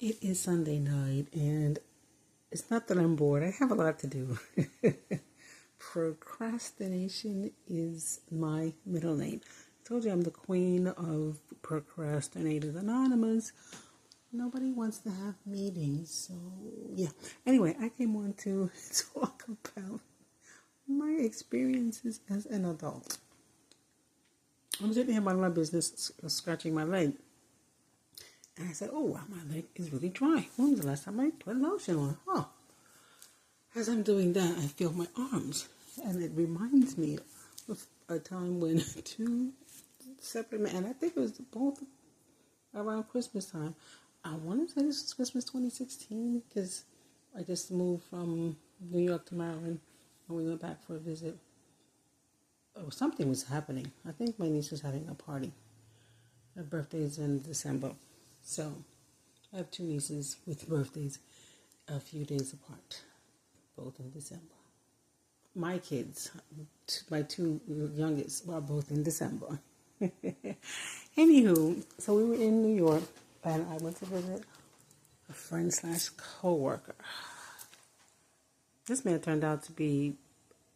It is Sunday night, and it's not that I'm bored. I have a lot to do. Procrastination is my middle name. I told you I'm the queen of Procrastinators Anonymous. Nobody wants to have meetings, so yeah. Anyway, I came on to talk about my experiences as an adult. I'm sitting here minding my business, scratching my leg. And I said, oh, wow, my leg is really dry. When was the last time I put lotion on? Oh. As I'm doing that, I feel my arms. And it reminds me of a time when two separate men, and I think it was both around Christmas time. I want to say this was Christmas 2016 because I just moved from New York to Maryland and we went back for a visit. Oh, something was happening. I think my niece was having a party. Her birthday is in December. So I have two nieces with birthdays a few days apart, both in December. My kids, my two youngest, are both in December. Anywho, so we were in New York, and I went to visit a friend / co-worker. This man turned out to be,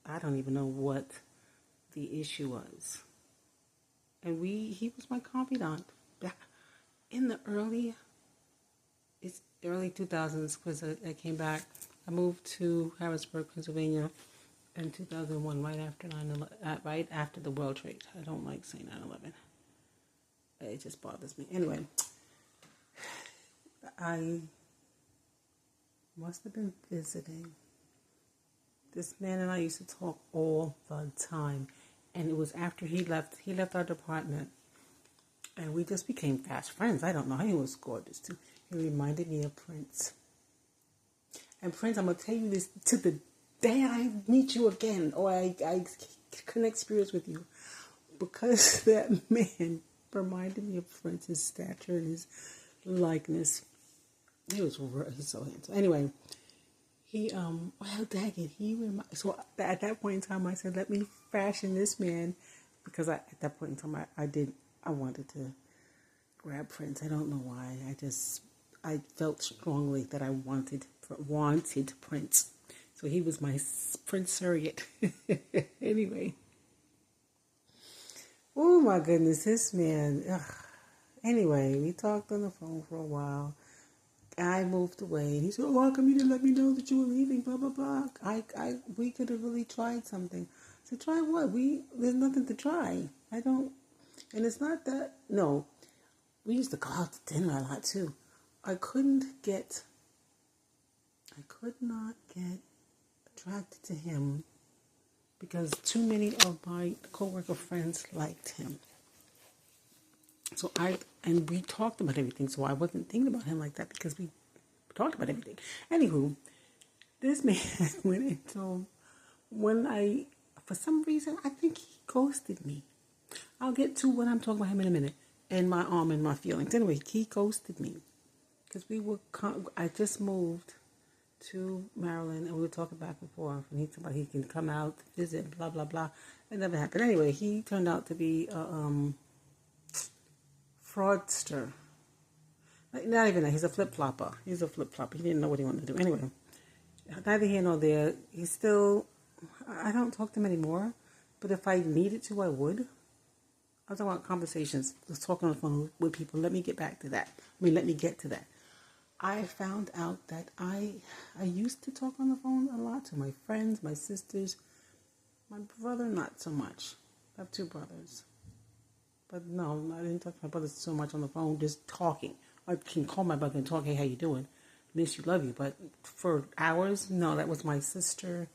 I don't even know what the issue was. And he was my confidant. In the early 2000s, because I came back. I moved to Harrisburg, Pennsylvania in 2001, right after the World Trade. I don't like saying 9/11. It just bothers me. Anyway, I must have been visiting. This man and I used to talk all the time. And it was after he left our department. And we just became fast friends. I don't know. He was gorgeous too. He reminded me of Prince. And Prince, I'm going to tell you this to the day I meet you again, or I connect spirits with you. Because that man reminded me of Prince's stature and his likeness. He's so handsome. Anyway, so at that point in time, I said, let me fashion this man. Because at that point in time, I wanted to grab Prince. I don't know why. I felt strongly that I wanted Prince. So he was my Prince surrogate. Anyway. Oh my goodness, this man. Ugh. Anyway, we talked on the phone for a while. I moved away. And he said, oh, how come you didn't let me know that you were leaving? Blah, blah, blah. We could have really tried something. I said, try what? There's nothing to try. And it's not that, no, we used to go out to dinner a lot too. I could not get attracted to him because too many of my coworker friends liked him. So we talked about everything, so I wasn't thinking about him like that because we talked about everything. Anywho, this man went into, for some reason, I think he ghosted me. I'll get to what I'm talking about him in a minute. And my arm and my feelings. Anyway, he ghosted me. Because I just moved to Maryland and we were talking back and forth. And he said he can come out, visit, blah, blah, blah. It never happened. Anyway, he turned out to be a fraudster. Not even that. He's a flip-flopper. He didn't know what he wanted to do. Anyway, neither here nor there. I don't talk to him anymore. But if I needed to, I would. I was talking about conversations, just talking on the phone with people. Let me get to that. I found out that I used to talk on the phone a lot to my friends, my sisters, my brother, not so much. I have two brothers. But no, I didn't talk to my brothers so much on the phone, just talking. I can call my brother and talk, hey, how you doing? Miss you, love you. But for hours, no, that was my sister.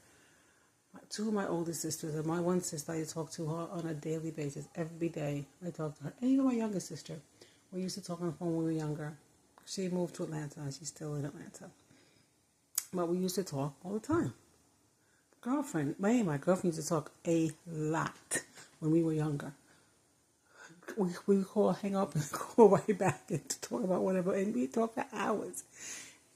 Two of my older sisters, and my one sister, I talk to her on a daily basis. Every day, I talk to her. And even my younger sister, we used to talk on the phone when we were younger. She moved to Atlanta, and she's still in Atlanta. But we used to talk all the time. My girlfriend used to talk a lot when we were younger. We would hang up and call right back and talk about whatever, and we talk for hours.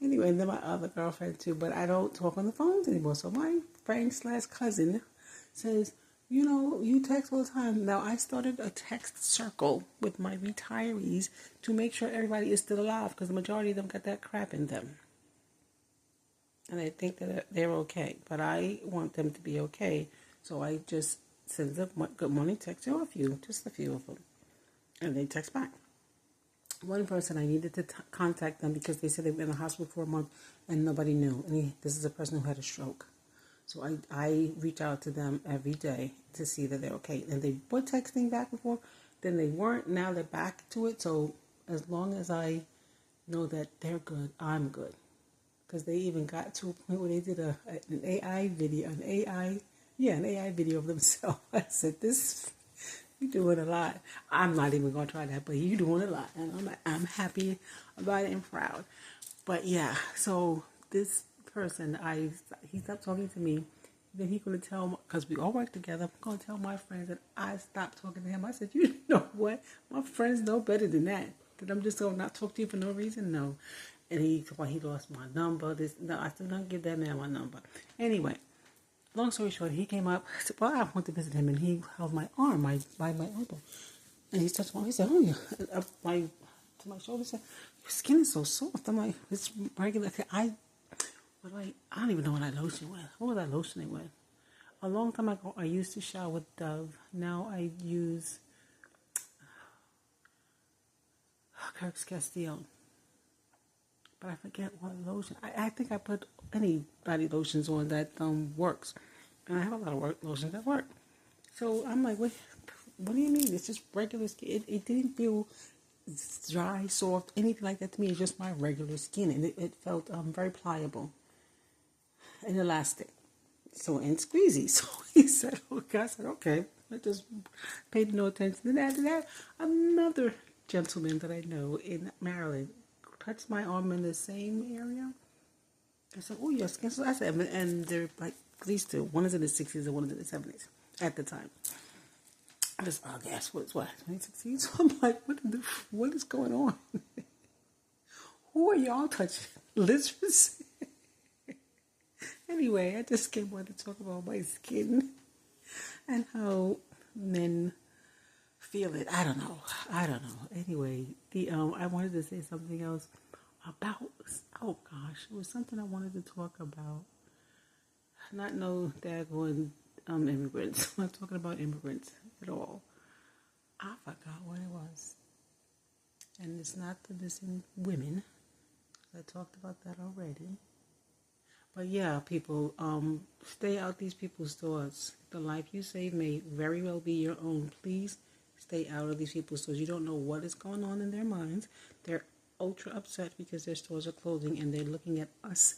Anyway, and then my other girlfriend too, but I don't talk on the phones anymore. So my friend / cousin says, You text all the time. Now, I started a text circle with my retirees to make sure everybody is still alive because the majority of them got that crap in them. And I think that they're okay. But I want them to be okay. So I just send them good morning text to a few, just a few of them. And they text back. One person, I needed to contact them because they said they were in the hospital for a month and nobody knew. And this is a person who had a stroke. So I reach out to them every day to see that they're okay. And they were texting back before, then they weren't. Now they're back to it. So as long as I know that they're good, I'm good. Because they even got to a point where they did an AI video, an AI video of themselves. I said, you're doing a lot. I'm not even going to try that, but you're doing a lot. And I'm happy about it and proud. But yeah, so this person, he stopped talking to me. Then he going to tell, because we all work together, I'm going to tell my friends that I stopped talking to him. I said, you know what? My friends know better than that. That I'm just going to not talk to you for no reason? No. And he lost my number. No, I still don't give that man my number. Anyway, long story short, he came up. I went to visit him, and he held my arm by my elbow. And he touched my, he said, oh, yeah. To my shoulder, he said, your skin is so soft. I'm like, it's regular. I don't even know what I lotion with. What was I lotioning with? A long time ago, I used to shower with Dove. Now I use Kirk's Castile. But I forget what lotion. I think I put any body lotions on that works. And I have a lot of lotions that work. So I'm like, what do you mean? It's just regular skin. It didn't feel dry, soft, anything like that to me. It's just my regular skin. And it felt very pliable and elastic. So, and squeezy. So he said, okay. I said, okay. I just paid no attention to that. After that, another gentleman that I know in Maryland touched my arm in the same area. I said, oh, your skin. So I said, and they're like these two. One is in the 60s and one is in the 70s at the time. I just, guess what? 2016? So I'm like, what is going on? Who are y'all touching? Lizards? Anyway, I just came on to talk about my skin and how men feel it. I don't know. Anyway, I wanted to say something else about, oh gosh, it was something I wanted to talk about. Not no daggone immigrants. I'm not talking about immigrants at all. I forgot what it was. And it's not the missing women. I talked about that already. But yeah, people, stay out these people's thoughts. The life you save may very well be your own. Please stay out of these people's stores. You don't know what is going on in their minds. They're ultra upset because their stores are closing and they're looking at us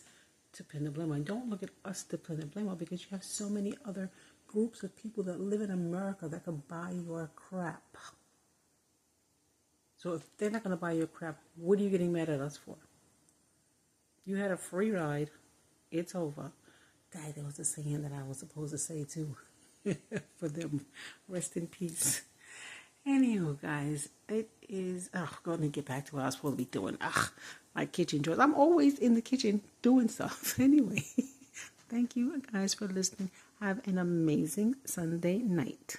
to pin the blame on. Don't look at us to pin the blame on because you have so many other groups of people that live in America that could buy your crap. So if they're not going to buy your crap, what are you getting mad at us for? You had a free ride. It's over. Dang, there was a saying that I was supposed to say too. For them. Rest in peace. Anywho, guys, it is, going to get back to what I was supposed to be doing. My kitchen chores. I'm always in the kitchen doing stuff. Anyway, thank you guys for listening. Have an amazing Sunday night.